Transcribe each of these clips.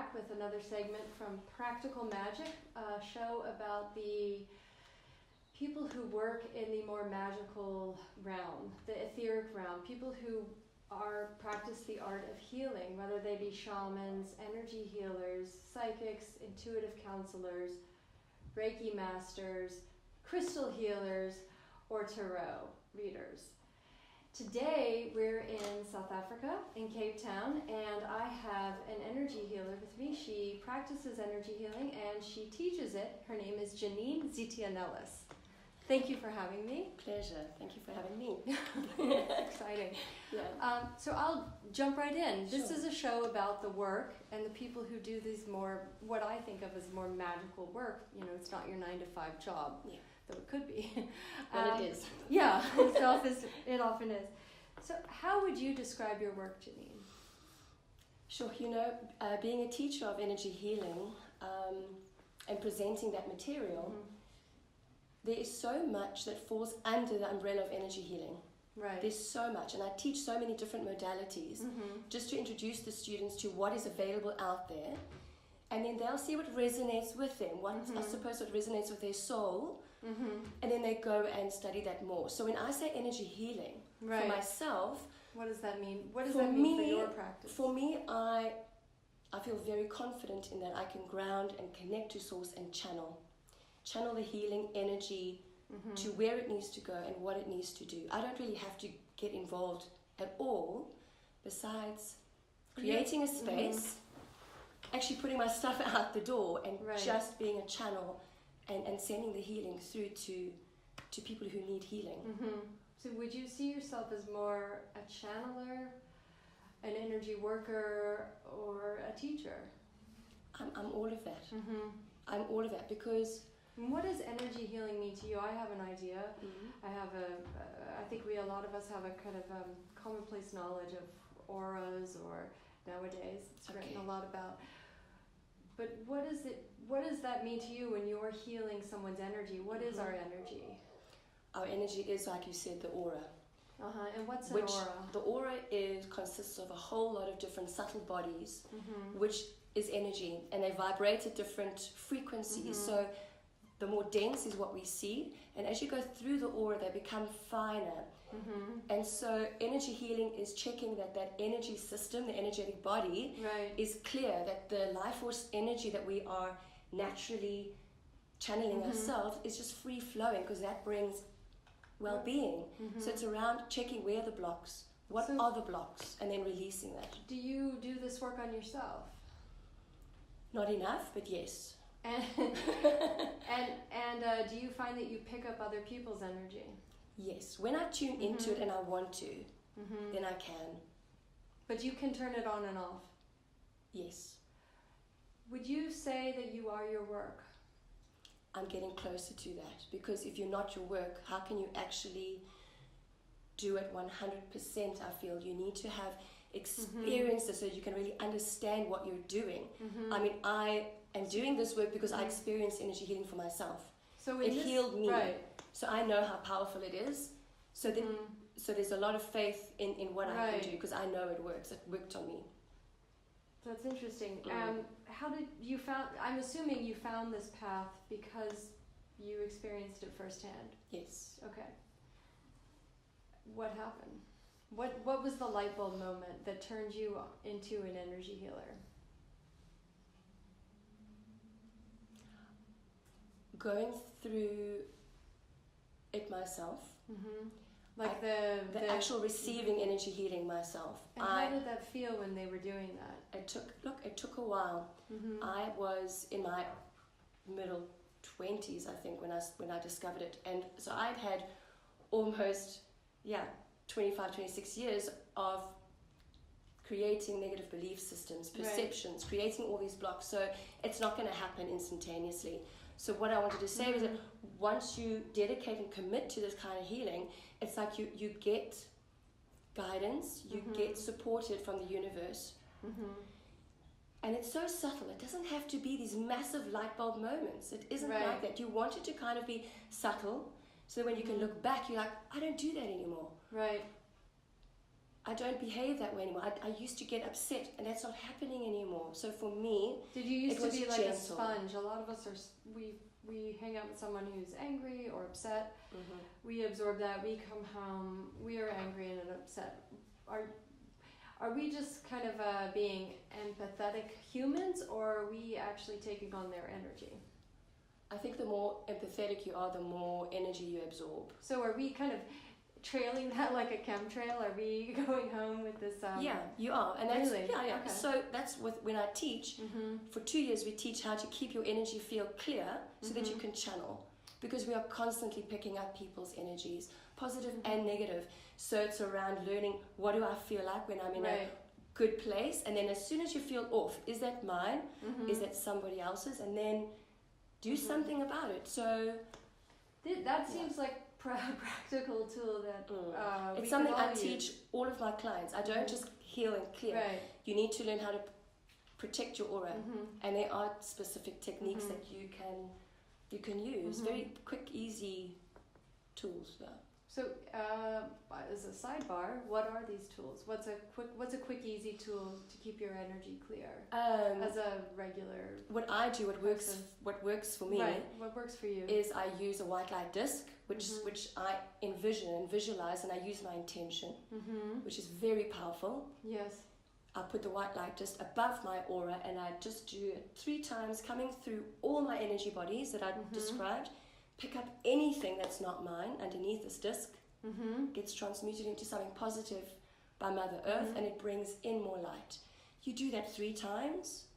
back with another segment from Practical Magic, a show about the people who work in the more magical realm, the etheric realm, people who practice the art of healing, whether they be shamans, energy healers, psychics, intuitive counselors, Reiki masters, crystal healers, or tarot readers. Today we're in South Africa, in Cape Town, and I have an energy healer with me. She practices energy healing and she teaches it. Her name is Janine Zitianellis. Thank you for having me. Pleasure. Thank you for having me. Exciting. Yeah. So I'll jump right in. This Sure. is a show about the work and the people who do these more, what I think of as more magical work. You know, it's not your 9-to-5 job. Yeah. Though it could be. Well, it is. Yeah, it often is. So how would you describe your work, Janine? Sure. You know, being a teacher of energy healing and presenting that material, there is so much that falls under the umbrella of energy healing. Right. There's so much, and I teach so many different modalities just to introduce the students to what is available out there, and then they'll see what resonates with them, I suppose what resonates with their soul, and then they go and study that more. So when I say energy healing, for myself, what does that mean? What does that mean for your practice? For me, I feel very confident in that I can ground and connect to source and channel the healing energy to where it needs to go and what it needs to do. I don't really have to get involved at all, besides creating a space, actually putting my stuff out the door and just being a channel and sending the healing through to people who need healing. So would you see yourself as more a channeler, an energy worker, or a teacher? I'm all of that. I'm all of that because... What does energy healing mean to you? I have an idea. I think a lot of us have a kind of commonplace knowledge of auras, or nowadays it's written a lot about. But what does that mean to you when you're healing someone's energy? What is our energy? Our energy is, like you said, the aura. And what's an aura? The aura consists of a whole lot of different subtle bodies, which is energy, and they vibrate at different frequencies. So the more dense is what we see, and as you go through the aura, they become finer. And so energy healing is checking that energy system, the energetic body, is clear, that the life force energy that we are naturally channeling ourselves is just free flowing, because that brings well-being. So it's around checking where are the blocks, what are the blocks, and then releasing that. Do you do this work on yourself? Not enough, but yes. And do you find that you pick up other people's energy? Yes, when I tune into it and I want to, then I can. But you can turn it on and off? Yes. Would you say that you are your work? I'm getting closer to that, because if you're not your work, how can you actually do it 100%? I feel you need to have experiences so you can really understand what you're doing. I mean, I am doing this work because I experienced energy healing for myself. So it healed me. So I know how powerful it is. So so there's a lot of faith in what I can do, because I know it works. It worked on me. That's interesting. How did you I'm assuming you found this path because you experienced it firsthand. Yes. Okay. What happened? What was the light bulb moment that turned you into an energy healer? Going through it myself. Like the actual receiving energy healing myself. And how did that feel when they were doing that? It took a while. I was in my middle 20s, I think, when I discovered it, and so I'd had almost 25, 26 years of creating negative belief systems, perceptions, creating all these blocks. So it's not going to happen instantaneously. So what I wanted to say was that once you dedicate and commit to this kind of healing, it's like you get guidance, you get supported from the universe. And it's so subtle. It doesn't have to be these massive light bulb moments. It isn't like that. You want it to kind of be subtle, so that when you can look back, you're like, I don't do that anymore. I don't behave that way anymore. I used to get upset, and that's not happening anymore. So for me, did you used to be like gentle. a sponge? A lot of us are. We hang out with someone who's angry or upset. Mm-hmm. We absorb that. We come home. We are angry and upset. Are we just kind of being empathetic humans, or are we actually taking on their energy? I think the more empathetic you are, the more energy you absorb. So are we kind of trailing that like a chemtrail? Are we going home with this? Yeah, you are, and that's really? yeah. Okay. So that's when I teach. Mm-hmm. For 2 years, we teach how to keep your energy field clear so that you can channel, because we are constantly picking up people's energies, positive and negative. So it's around learning, what do I feel like when I'm in a good place, and then as soon as you feel off, is that mine? Is that somebody else's? And then do something about it. So that seems like practical tool that it's something I teach all of my clients. I don't just heal and clear. Right. You need to learn how to protect your aura, and there are specific techniques that you can use. Very quick, easy tools. Yeah. So, as a sidebar, what are these tools? What's a quick, easy tool to keep your energy clear as a regular? What I do, what works for me, what works for you, is I use a white light disc, which I envision and visualize, and I use my intention, which is very powerful. Yes. I put the white light just above my aura, and I just do it 3 times, coming through all my energy bodies that I described. Pick up anything that's not mine underneath this disc, gets transmuted into something positive by Mother Earth, and it brings in more light. You do that 3 times,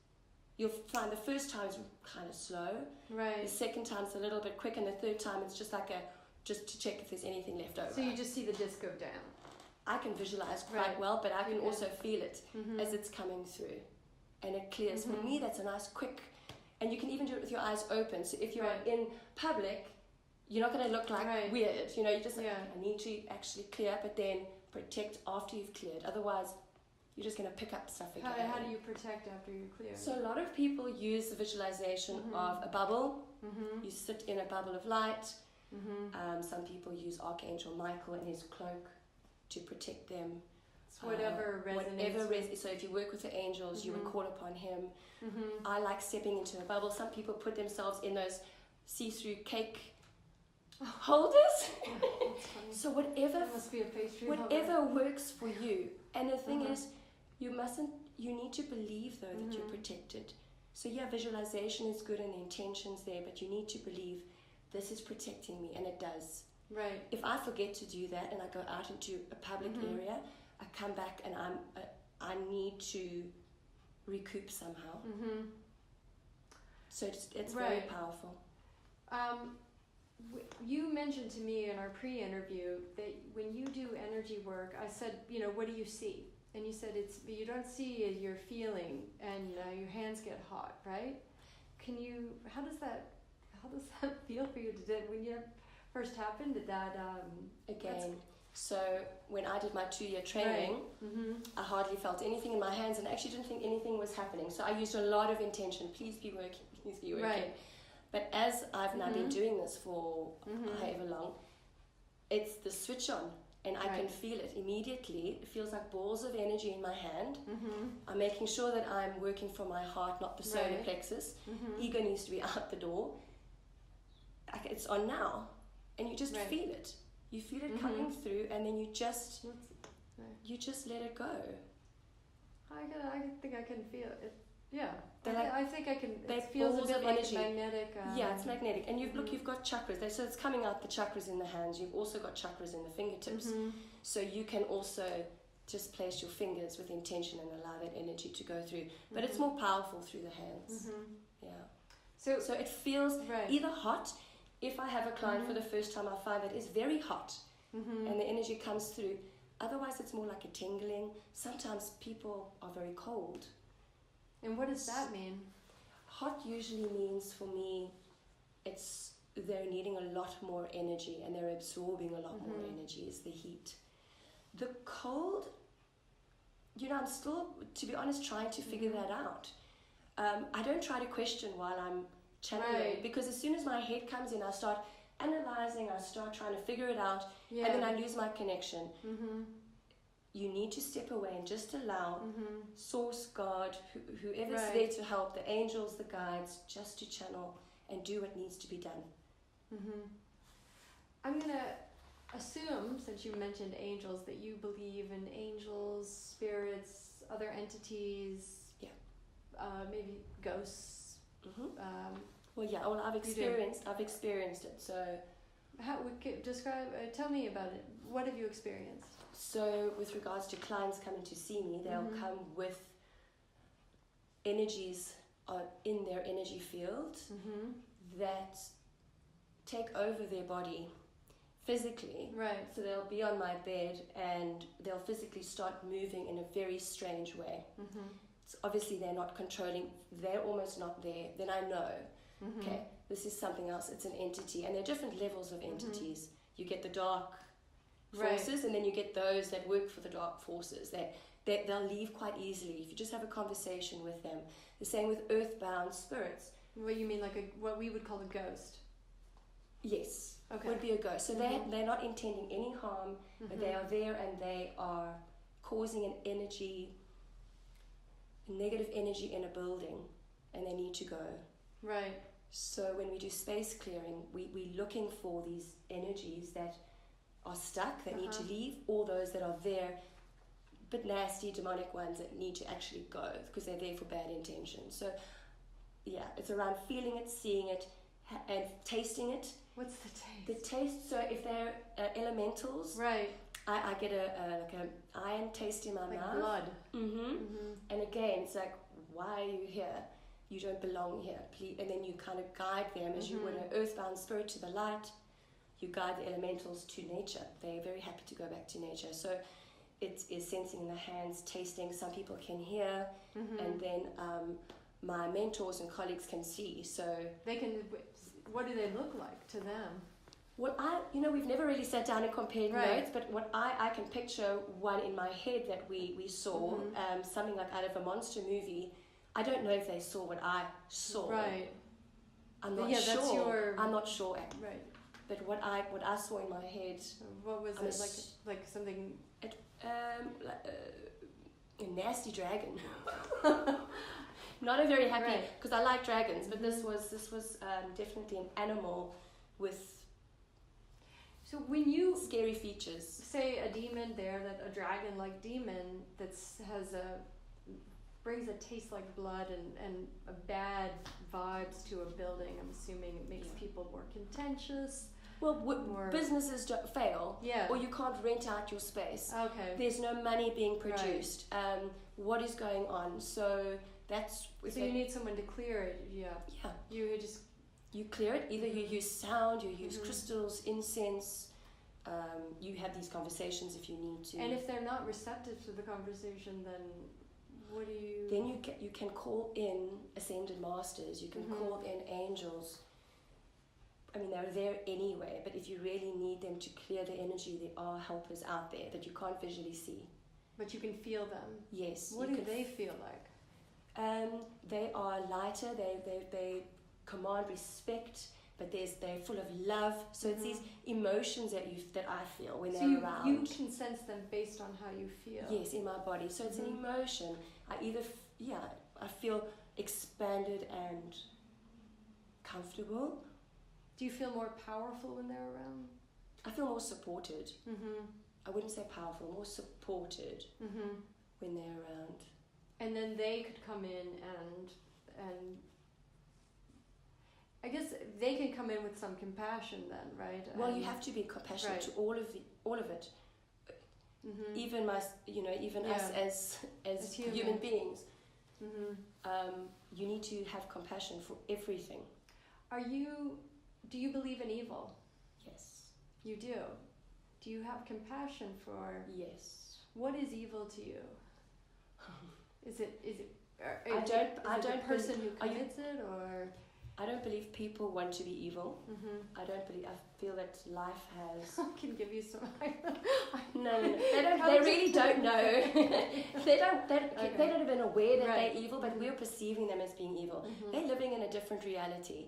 you'll find the first time is kind of slow, the second time is a little bit quick, and the third time it's just like just to check if there's anything left over. So you just see the disc go down. I can visualize quite well, but I can also feel it as it's coming through, and it clears. For me, that's a nice quick, and you can even do it with your eyes open. So if you're in public, you're not going to look like weird. You know, you just I need to actually clear, but then protect after you've cleared. Otherwise, you're just going to pick up stuff again. How do you protect after you clear? So a lot of people use the visualization of a bubble. You sit in a bubble of light. Some people use Archangel Michael and his cloak to protect them. It's whatever resonates. So if you work with the angels, you would call upon him. I like stepping into a bubble. Some people put themselves in those see-through cake holders. So whatever works for you. And the thing is, you need to believe though that you're protected. So yeah, visualization is good and the intention's there, but you need to believe this is protecting me, and it does. Right. If I forget to do that and I go out into a public area, I come back and I need to recoup somehow. So it's very powerful. You mentioned to me in our pre-interview that when you do energy work, I said, what do you see? And you said you don't see, you're feeling, and your hands get hot, right? How does that feel for you? When you first happened, did that again? So when I did my 2-year training, I hardly felt anything in my hands, and actually didn't think anything was happening. So I used a lot of intention. Please be working. Right. But as I've now been doing this for however long, it's the switch on, and I can feel it immediately. It feels like balls of energy in my hand. I'm making sure that I'm working from my heart, not the solar plexus. Ego needs to be out the door. It's on now, and you just feel it. You feel it coming through, and then you just let it go. I think I can feel it. Yeah, I think I can. It feels a bit like energy. Magnetic. Yeah, it's magnetic, and you've got chakras there, so it's coming out the chakras in the hands. You've also got chakras in the fingertips, so you can also just place your fingers with intention and allow that energy to go through. But it's more powerful through the hands. Yeah. So it feels either hot. If I have a client for the first time, I find that it's very hot, and the energy comes through. Otherwise, it's more like a tingling. Sometimes people are very cold. And what does that mean? Hot usually means, for me, they're needing a lot more energy, and they're absorbing a lot more energy, is the heat. The cold, I'm still, to be honest, trying to figure that out. I don't try to question while I'm channeling, because as soon as my head comes in, I start analyzing, I start trying to figure it out, and then I lose my connection. you need to step away and just allow Source, God, whoever's Right. there to help, the angels, the guides, just to channel and do what needs to be done. I'm going to assume, since you mentioned angels, that you believe in angels, spirits, other entities, maybe ghosts. Well, yeah. Well, I've experienced it. So, how we could describe? Tell me about it. What have you experienced? So, with regards to clients coming to see me, they'll come with energies in their energy field that take over their body physically. Right. So they'll be on my bed and they'll physically start moving in a very strange way. It's obviously they're not controlling, they're almost not there. Then I know, okay, this is something else. It's an entity. And there are different levels of entities. You get the dark forces, and then you get those that work for the dark forces. They'll leave quite easily if you just have a conversation with them. The same with earthbound spirits. What you mean, like what we would call a ghost? Yes. Okay. Would be a ghost. So they're not intending any harm, but they are there and they are causing an energy, a negative energy in a building, and they need to go. Right. So when we do space clearing, we're looking for these energies that are stuck, that need to leave, or those that are there, but nasty, demonic ones that need to actually go because they're there for bad intentions. So yeah, it's around feeling it, seeing it, and tasting it. What's the taste? The taste, so if they're elementals, right, I get like an iron taste in my like mouth. blood. And again, it's like, why are you here? You don't belong here. Please. And then you kind of guide them as you would an earthbound spirit to the light. You guide the elementals to nature. They're very happy to go back to nature. So it is sensing in the hands, tasting. Some people can hear, and then my mentors and colleagues can see. So they can. What do they look like to them? Well, we've never really sat down and compared notes, but what I can picture one in my head that we saw, something like out of a monster movie. I don't know if they saw what I saw. Right. I'm not sure. That's your... I'm not sure. Right. But what I saw in my head. What was it like? Something. A nasty dragon. Not a very happy, because I like dragons, but this was definitely an animal with. So when you scary features, say a demon there, that a dragon-like demon brings a taste like blood and a bad vibes to a building. I'm assuming it makes people more contentious. Well, businesses fail, or you can't rent out your space. Okay. There's no money being produced. What is going on? So that's. So you need someone to clear it. Yeah. You clear it. Either you use sound, you use crystals, incense. You have these conversations if you need to. And if they're not receptive to the conversation, then what do you? Then you can call in ascended masters. You can call in angels. I mean, they're there anyway, but if you really need them to clear the energy, there are helpers out there that you can't visually see. But you can feel them. Yes. What do they feel like? They are lighter. They command respect, but they're full of love. So it's these emotions that I feel when they're around. You can sense them based on how you feel. Yes, in my body. So it's an emotion. I feel expanded and comfortable. Do you feel more powerful when they're around? I feel more supported. I wouldn't say powerful, more supported when they're around. And then they could come in and I guess they can come in with some compassion then, right? Well, you have to be compassionate to all of it. Even us as human beings. You need to have compassion for everything. Do you believe in evil? Yes. You do? Do you have compassion for... Yes. What is evil to you? Is it the person who commits it, or... I don't believe people want to be evil. I feel that life has... I can give you some... No. They really don't know. They don't even aware that they're evil, but we're perceiving them as being evil. They're living in a different reality.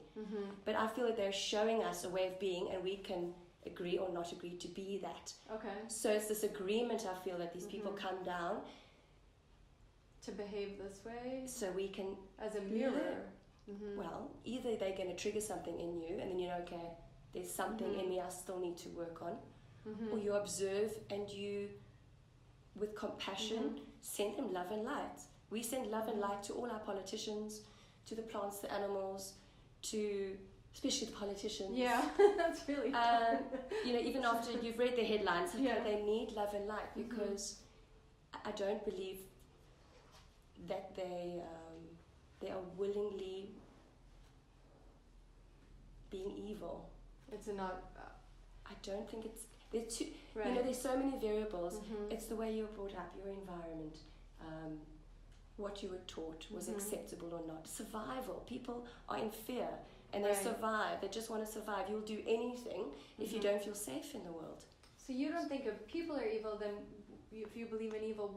But I feel that they're showing us a way of being, and we can agree or not agree to be that. Okay. So it's this agreement, I feel, that these people come down to behave this way, so we can as a mirror. Well, either they're going to trigger something in you, and then you know, okay, there's something in me I still need to work on, or you observe and you, with compassion, send them love and light. We send love and light to all our politicians, to the plants, the animals, to especially the politicians. Yeah, that's really you know, even after you've read the headlines, they need love and light, because I don't believe that they are willingly being evil. It's not. I don't think it's. There's too. Right. You know, there's so many variables. It's the way you were brought up, your environment, what you were taught was acceptable or not. Survival. People are in fear and they survive. They just want to survive. You'll do anything if you don't feel safe in the world. So you don't think if people are evil, then if you believe in evil,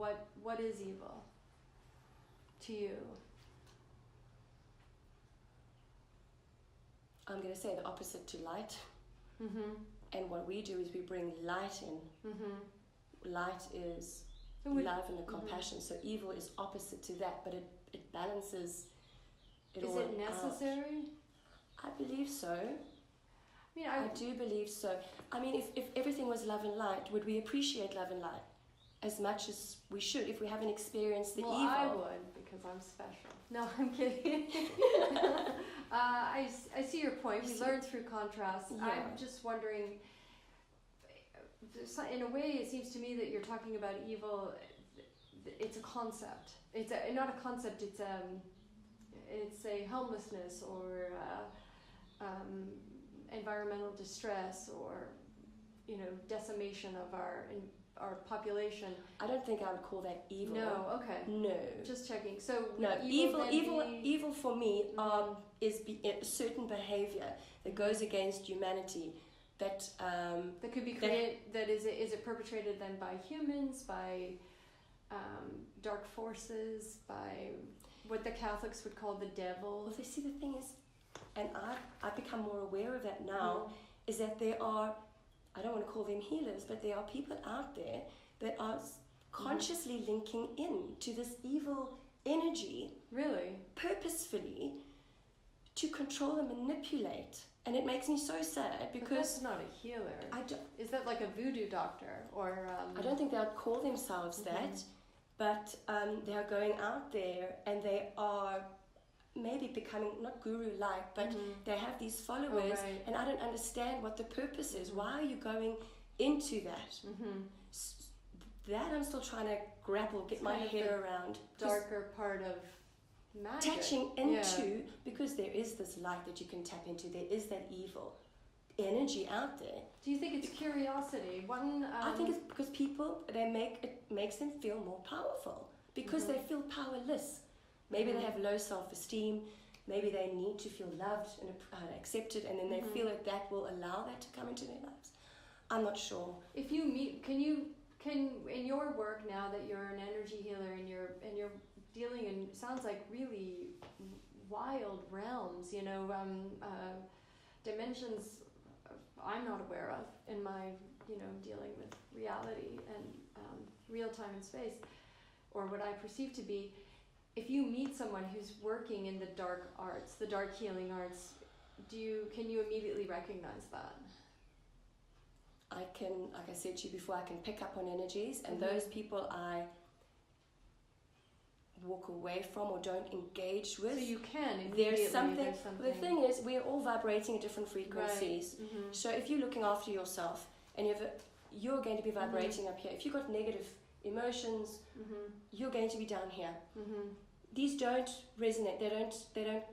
what is evil to you? I'm going to say the opposite to light. And what we do is we bring light in. Light is love and the compassion. So evil is opposite to that, but it balances it all out. Is it necessary? I believe so. I mean, I do believe so. I mean, if everything was love and light, would we appreciate love and light as much as we should if we haven't experienced the evil? I would, because I'm special. No, I'm kidding. I see your point. We learn through contrast. Yeah. I'm just wondering, in a way, it seems to me that you're talking about evil. It's a concept. It's not a concept. It's a homelessness or environmental distress or decimation of our population. I don't think I would call that evil. No, okay. No. Just checking. So no, evil for me is a certain behavior that goes against humanity. That could be created. Is it perpetrated then by humans, by dark forces, by what the Catholics would call the devil? Well, see, the thing is, and I've become more aware of that now, is that there are, I don't want to call them healers, but there are people out there that are consciously linking in to this evil energy, really, purposefully, to control and manipulate. And it makes me so sad because... But that's not a healer. Is that like a voodoo doctor? Or I don't think they would call themselves that, but they are going out there and they are maybe becoming, not guru-like, but they have these followers, and I don't understand what the purpose is. Why are you going into that? That I'm still trying to grapple, get my head around. Darker part of magic. Attaching into, because there is this light that you can tap into, there is that evil energy out there. Do you think it's curiosity? I think it's because people, it makes them feel more powerful, because they feel powerless. Maybe they have low self-esteem, maybe they need to feel loved and accepted, and then they feel that will allow that to come into their lives. I'm not sure. If you meet, can in your work now that you're an energy healer and you're dealing in, sounds like really wild realms, dimensions I'm not aware of in my, dealing with reality and real time and space, or what I perceive to be. If you meet someone who's working in the dark arts, the dark healing arts, can you immediately recognize that? I can, like I said to you before, I can pick up on energies, and those people I walk away from or don't engage with. So you can there's something. The thing is, we're all vibrating at different frequencies. Right. So if you're looking after yourself and you're going to be vibrating up here. If you've got negative emotions, you're going to be down here. These don't resonate. They don't.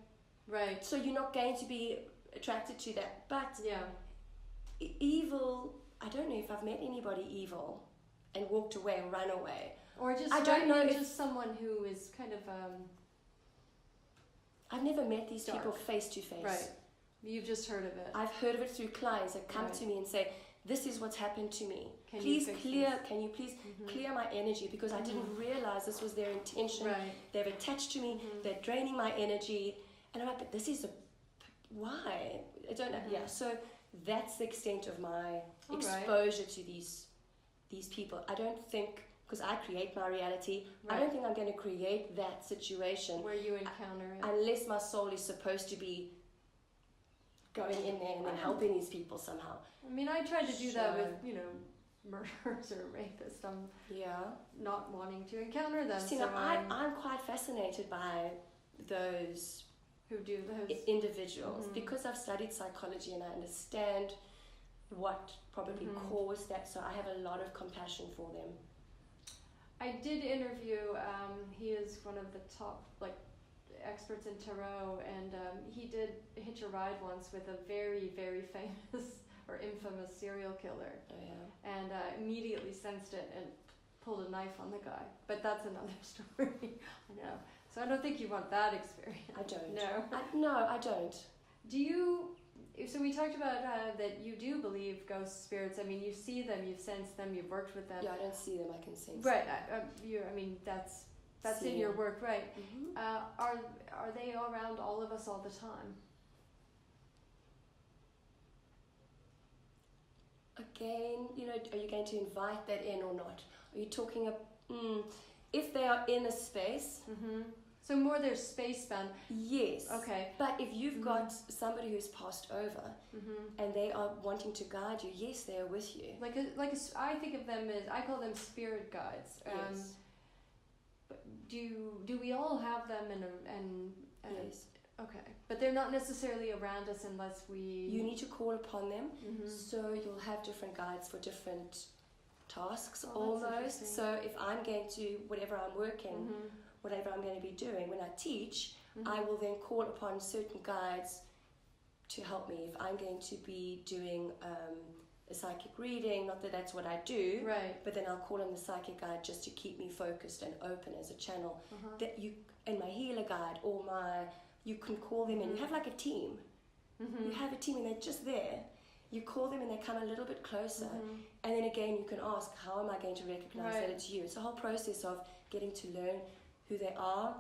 Right. So you're not going to be attracted to that. But evil. I don't know if I've met anybody evil and walked away or run away. Or just I don't know if just someone who is kind of I've never met these people face to face. Right. You've just heard of it. I've heard of it through clients that come to me and say, "This is what's happened to me. Can you please clear my energy, because I didn't realize this was their intention. They've attached to me. They're draining my energy." And I'm like, "But this is why?" I don't know. Yeah. So that's the extent of my All exposure to these people. I don't think, because I create my reality, I don't think I'm going to create that situation where you encounter it, unless my soul is supposed to be going in there and then helping these people somehow. I mean, I tried to do that with, you know, murderers or rapists. I'm not wanting to encounter them. See, so I'm quite fascinated by those who do those individuals because I've studied psychology and I understand what probably caused that. So I have a lot of compassion for them. I did interview. He is one of the top experts in tarot, and he did hitch a ride once with a very, very famous or infamous serial killer. Oh yeah. And immediately sensed it and pulled a knife on the guy. But that's another story. I know. So I don't think you want that experience. I don't. No. I don't. Do you? So we talked about that you do believe ghost spirits. I mean, you see them, you've sensed them, you've worked with them. Yeah, I don't see them. I can sense. Right. I mean, that's in your work, right? Mm-hmm. Are they around all of us all the time? Again, you know, are you going to invite that in or not? Are you talking if they are in a space? Mm-hmm. So more their space span. Yes. Okay. But if you've got somebody who's passed over and they are wanting to guide you, yes, they are with you. I think of them as, I call them spirit guides. Yes. But do we all have them and yes. Okay. But they're not necessarily around us unless we... You need to call upon them. So you'll have different guides for different tasks almost. So if I'm going to, whatever I'm working, whatever I'm going to be doing, when I teach, I will then call upon certain guides to help me. If I'm going to be doing a psychic reading, not that that's what I do, but then I'll call on the psychic guide just to keep me focused and open as a channel. That you, and my healer guide or you can call them in. You have like a team. You have a team and they're just there. You call them and they come a little bit closer. And then again, you can ask, how am I going to recognize that it's you? It's a whole process of getting to learn who they are,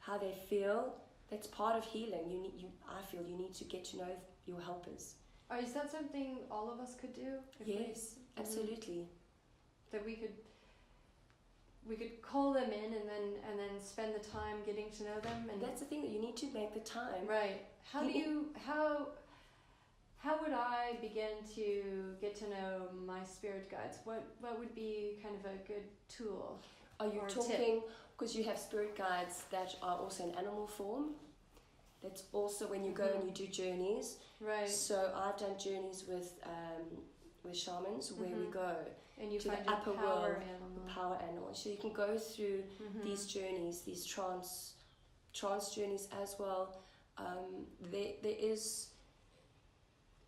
how they feel. That's part of healing. I feel you need to get to know your helpers. Is that something all of us could do? Yes, absolutely. That we could call them in and then spend the time getting to know them. And that's the thing, that you need to make the time. Right. How would I begin to get to know my spirit guides? What would be kind of a good tool? Are you talking, because you have spirit guides that are also in animal form? That's also when you go and you do journeys. Right. So I've done journeys with shamans where we go and you to find the upper world, animal. power animal. So you can go through these journeys, these trance journeys as well. There is.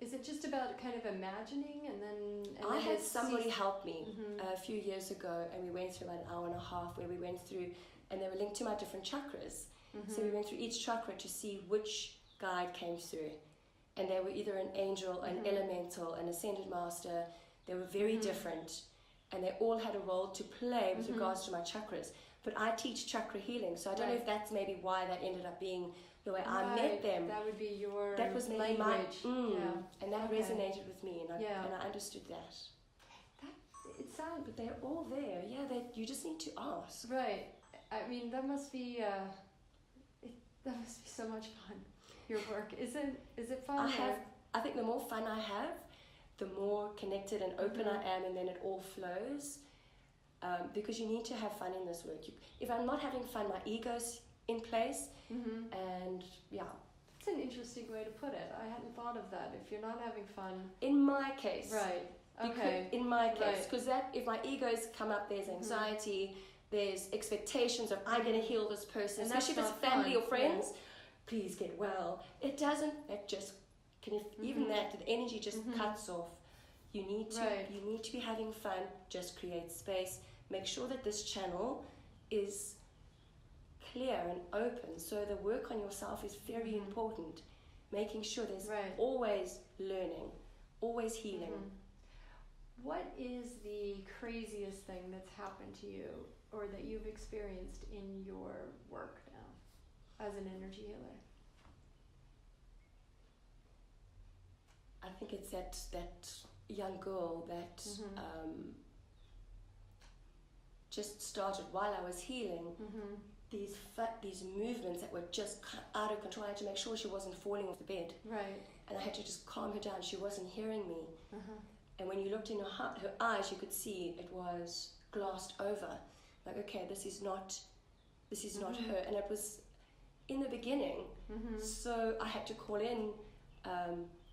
Is it just about kind of imagining and then I had somebody help me a few years ago, and we went through about an hour and a half where we went through, and they were linked to my different chakras. So we went through each chakra to see which guide came through, and they were either an angel, an elemental, an ascended master. They were very different, and they all had a role to play with regards to my chakras. But I teach chakra healing, so I don't know if that's maybe why that ended up being the way I met them. That would be your that was maybe language. And that resonated with me, and I understood that. It sounds, but they're all there. Yeah, you just need to ask. Right. I mean, that must be so much fun. Your work, is it fun? I think the more fun I have, the more connected and open I am, and then it all flows. Because you need to have fun in this work. If I'm not having fun, my ego's in place, and It's an interesting way to put it. I hadn't thought of that. If you're not having fun. In my case. Right. Okay. In my case, because if my egos come up, there's anxiety, there's expectations of I'm going to heal this person, and especially if it's family or friends. Please get well. It doesn't. That just can even that the energy just cuts off. You need to be having fun. Just create space. Make sure that this channel is clear and open. So the work on yourself is very important. Making sure there's always learning, always healing. What is the craziest thing that's happened to you or that you've experienced in your work now as an energy healer? I think it's that young girl that just started while I was healing. These movements that were just out of control. I had to make sure she wasn't falling off the bed. Right. And I had to just calm her down. She wasn't hearing me. And when you looked in her eyes, you could see it was glassed over. Like, okay, this is not her. And it was in the beginning. So I had to call in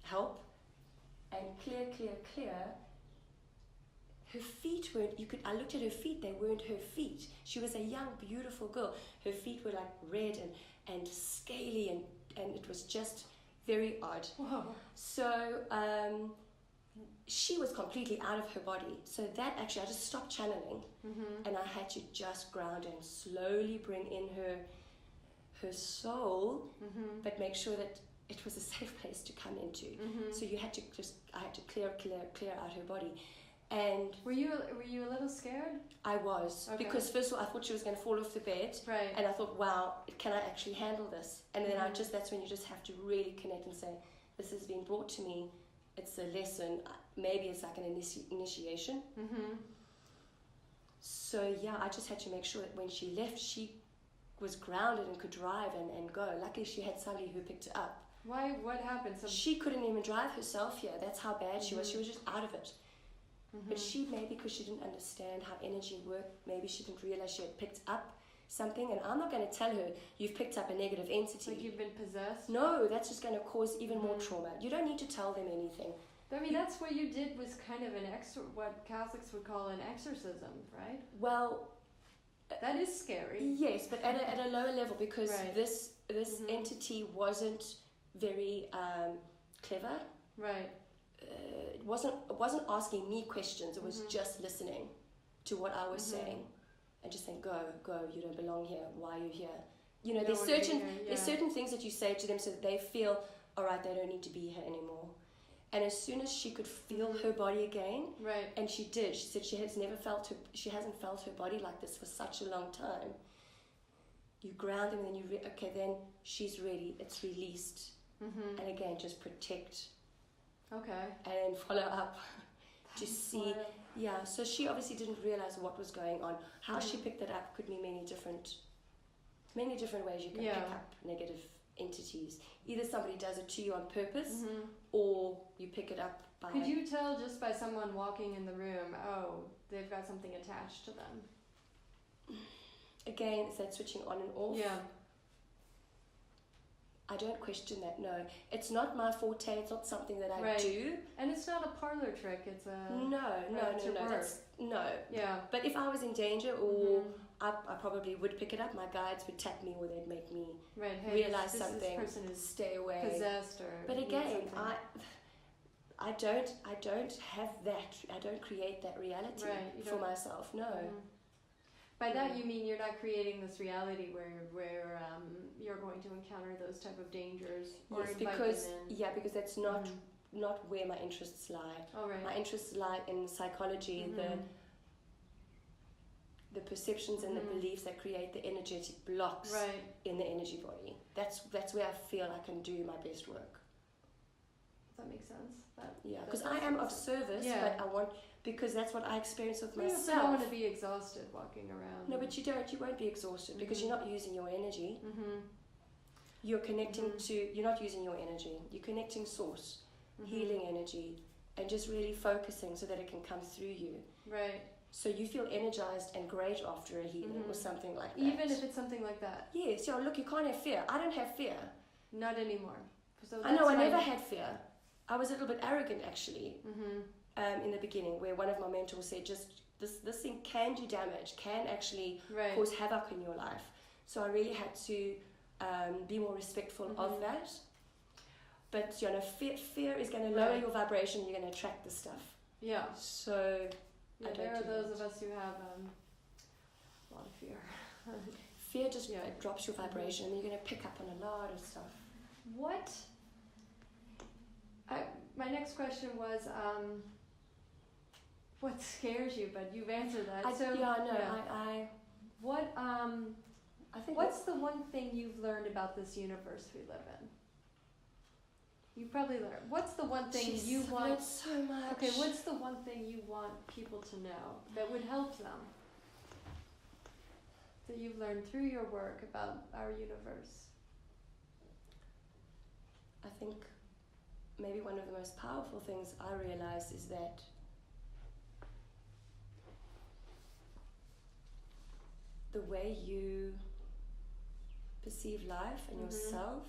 help and clear. Her feet weren't, I looked at her feet, they weren't her feet. She was a young, beautiful girl. Her feet were like red and scaly and it was just very odd. Whoa. So she was completely out of her body. So that actually, I just stopped channeling and I had to just ground and slowly bring in her soul, but make sure that it was a safe place to come into. So I had to clear out her body. And were you a little scared? I was, because first of all I thought she was going to fall off the bed, right? And I thought, wow, can I actually handle this? And then that's when you just have to really connect and say, this has been brought to me, it's a lesson, maybe it's like an initiation. So yeah, I just had to make sure that when she left, she was grounded and could drive and go. Luckily she had somebody who picked her up. Why? What happened? She couldn't even drive herself here. That's how bad she was. She was just out of it. But she, maybe because she didn't understand how energy worked, maybe she didn't realize she had picked up something. And I'm not going to tell her, you've picked up a negative entity. Like you've been possessed? No, that's just going to cause even more trauma. You don't need to tell them anything. I mean, that's what you did was kind of what Catholics would call an exorcism, right? Well, that is scary. Yes, but at a lower level, because this entity wasn't very clever. Right. It wasn't asking me questions. It was just listening to what I was saying and just saying, go, you don't belong here. Why are you here? You know, there's certain things that you say to them so that they feel, all right, they don't need to be here anymore. And as soon as she could feel her body again, right, and she did. She said she hasn't felt her body like this for such a long time. You ground them, and then then she's ready. It's released, and again, just protect. Okay. And follow up to see. Yeah. So she obviously didn't realize what was going on. How she picked it up could be many different ways you can pick up negative entities. Either somebody does it to you on purpose, or you pick it up by... Could you tell just by someone walking in the room, oh, they've got something attached to them? Again, is that switching on and off? Yeah. I don't question that, no. It's not my forte, it's not something that I do. And it's not a parlor trick, it's a... No. No. Yeah. But if I was in danger or I probably would pick it up, my guides would tap me or they'd make me realize something, this person is stay away. Possessed or... But again, I don't have that. I don't create that reality for myself, no. By that you mean you're not creating this reality where you're going to encounter those type of dangers or because that's not where my interests lie. Oh, right. My interests lie in psychology, the perceptions and the beliefs that create the energetic blocks in the energy body. That's where I feel I can do my best work. Does that make sense? Because I am of service, but I want... Because that's what I experience with myself. You don't want to be exhausted walking around. No, but you don't. You won't be exhausted because you're not using your energy. You're connecting to... You're not using your energy. You're connecting source, healing energy, and just really focusing so that it can come through you. Right. So you feel energized and great after a healing or something like that. Even if it's something like that? Yes. Yeah, look, you can't have fear. I don't have fear. Not anymore. So I know, I never had fear. I was a little bit arrogant, actually. In the beginning, where one of my mentors said, just this thing can do damage, can actually cause havoc in your life. So I really had to be more respectful of that. But you know, fear is going to lower your vibration. You're going to attract the stuff. Yeah. So there are those of us who have a lot of fear. Fear just drops your vibration, and you're going to pick up on a lot of stuff. My next question was, what scares you? But you've answered that. What's the one thing you've learned about this universe we live in? You probably learned. What's the one thing Jeez, you I've want? learned so much. Okay, what's the one thing you want people to know that would help them? That you've learned through your work about our universe? I think maybe one of the most powerful things I realized is that the way you perceive life and yourself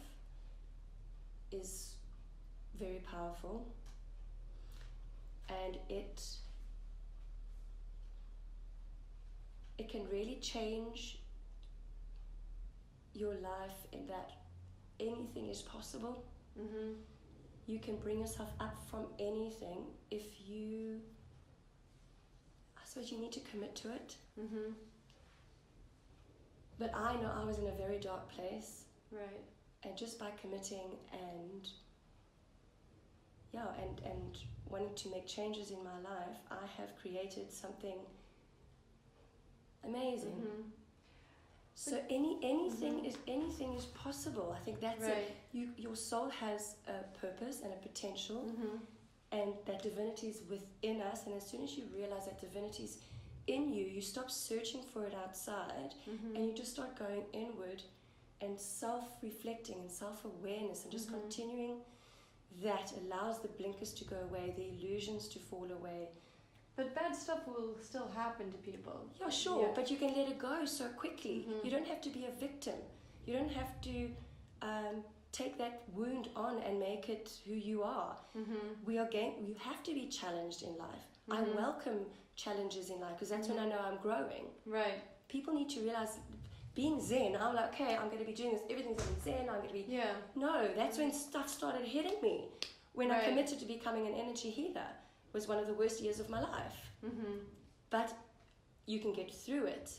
is very powerful, and it can really change your life in that anything is possible. You can bring yourself up from anything if you, I suppose you need to commit to it. But I know I was in a very dark place. Right. And just by committing and wanting to make changes in my life, I have created something amazing. So anything is possible. I think that's it. Your soul has a purpose and a potential, and that divinity is within us. And as soon as you realize that divinity is in you, you stop searching for it outside, and you just start going inward and self-reflecting and self-awareness, and just continuing. That allows the blinkers to go away, the illusions to fall away. But bad stuff will still happen to people. Yeah, sure, but you can let it go so quickly. You don't have to be a victim. You don't have to take that wound on and make it who you are. You have to be challenged in life. I welcome challenges in life because that's when I know I'm growing. Right. People need to realize, being Zen, I'm like, okay, I'm going to be doing this, everything's going to be Zen, I'm going to be... Yeah. No, that's when stuff started hitting me. When I committed to becoming an energy healer, was one of the worst years of my life. But you can get through it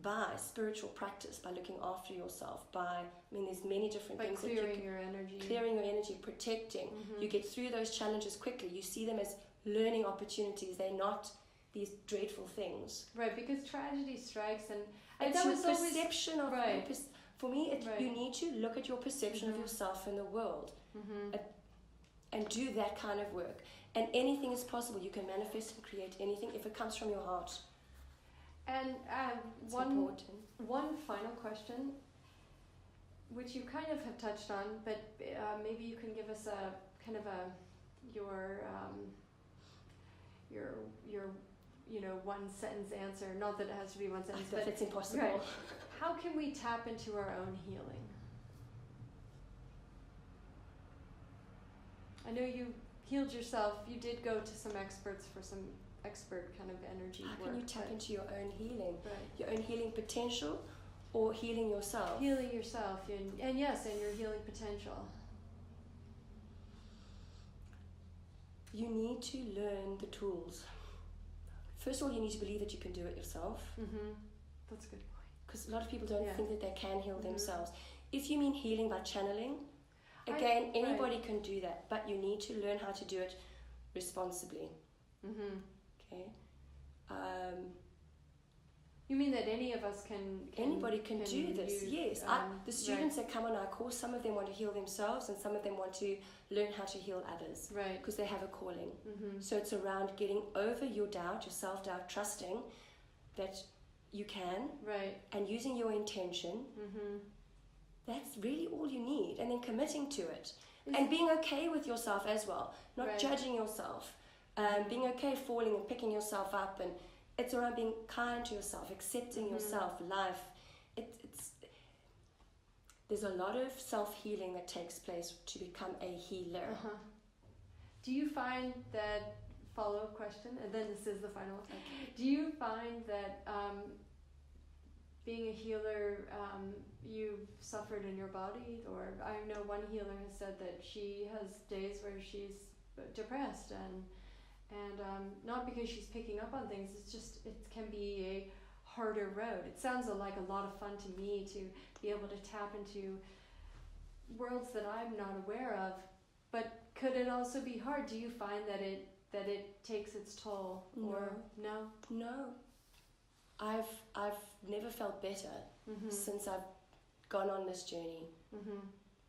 by spiritual practice, by looking after yourself, there's many different things. By clearing your energy. Clearing your energy, protecting. You get through those challenges quickly. You see them as learning opportunities. They're not these dreadful things. Right, because tragedy strikes and it's that your was perception of... For me, you need to look at your perception of yourself in the world and do that kind of work. And anything is possible. You can manifest and create anything if it comes from your heart. And it's one final question, which you kind of have touched on, but maybe you can give us a kind of your one sentence answer. Not that it has to be one sentence, but it's impossible. Right. How can we tap into our own healing? I know you healed yourself. You did go to some experts for some expert kind of energy work. How can you tap into your own healing? Right. Your own healing potential, or healing yourself? Healing yourself, and your healing potential. You need to learn the tools. First of all, you need to believe that you can do it yourself. That's a good point. Because a lot of people don't think that they can heal themselves. If you mean healing by channeling, again, anybody can do that, but you need to learn how to do it responsibly. Okay. You mean that any of us can anybody can do this? Yes. The students that come on our course, some of them want to heal themselves, and some of them want to learn how to heal others. Right. Because they have a calling. So it's around getting over your doubt, your self-doubt, trusting that you can. Right. And using your intention. That's really all you need, and then committing to it, and being okay with yourself as well, not judging yourself, being okay falling and picking yourself up, and it's around being kind to yourself, accepting yourself, life. There's a lot of self-healing that takes place to become a healer. Do you find that, follow-up question, and then this is the final one. Okay. Do you find that being a healer, you've suffered in your body? Or I know one healer has said that she has days where she's depressed, and not because she's picking up on things, it's just, it can be a harder road. It sounds like a lot of fun to me to be able to tap into worlds that I'm not aware of, but could it also be hard? Do you find that it takes its toll? Or no? I've never felt better since I've gone on this journey.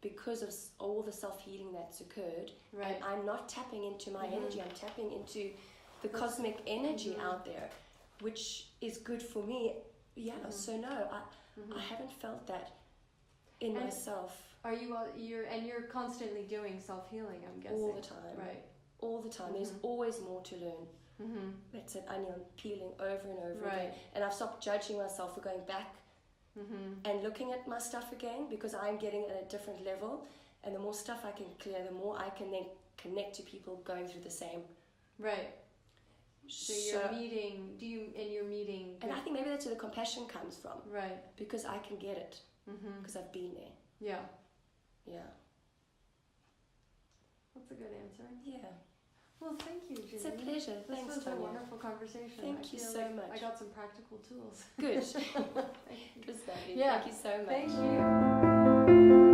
because of all the self-healing that's occurred. Right. And I'm not tapping into my Mhm. energy, I'm tapping into the cosmic energy Mhm. out there, which is good for me. Yeah, Mhm. so no, Mhm. I haven't felt that in And myself Are you you're constantly doing self-healing, I'm guessing. all the time. Right. All the time. There's Mhm. always more to learn. Mhm. That's an onion peeling over and over Right. again. And I've stopped judging myself for going back Mhm. and looking at my stuff again, because I'm getting at a different level, and the more stuff I can clear, the more I can then connect to people going through the same. Right. So you're meeting. And I think maybe that's where the compassion comes from, Right. because I can get it, Mhm. because I've been there. Yeah. Yeah. That's a good answer. Yeah. Well, thank you, Janine. It's a pleasure. This Thanks, was Tania. a wonderful conversation. Thank you feel so like much. I got some practical tools. Good. Thank you. It was lovely. Yeah. Thank you so much. Thank you.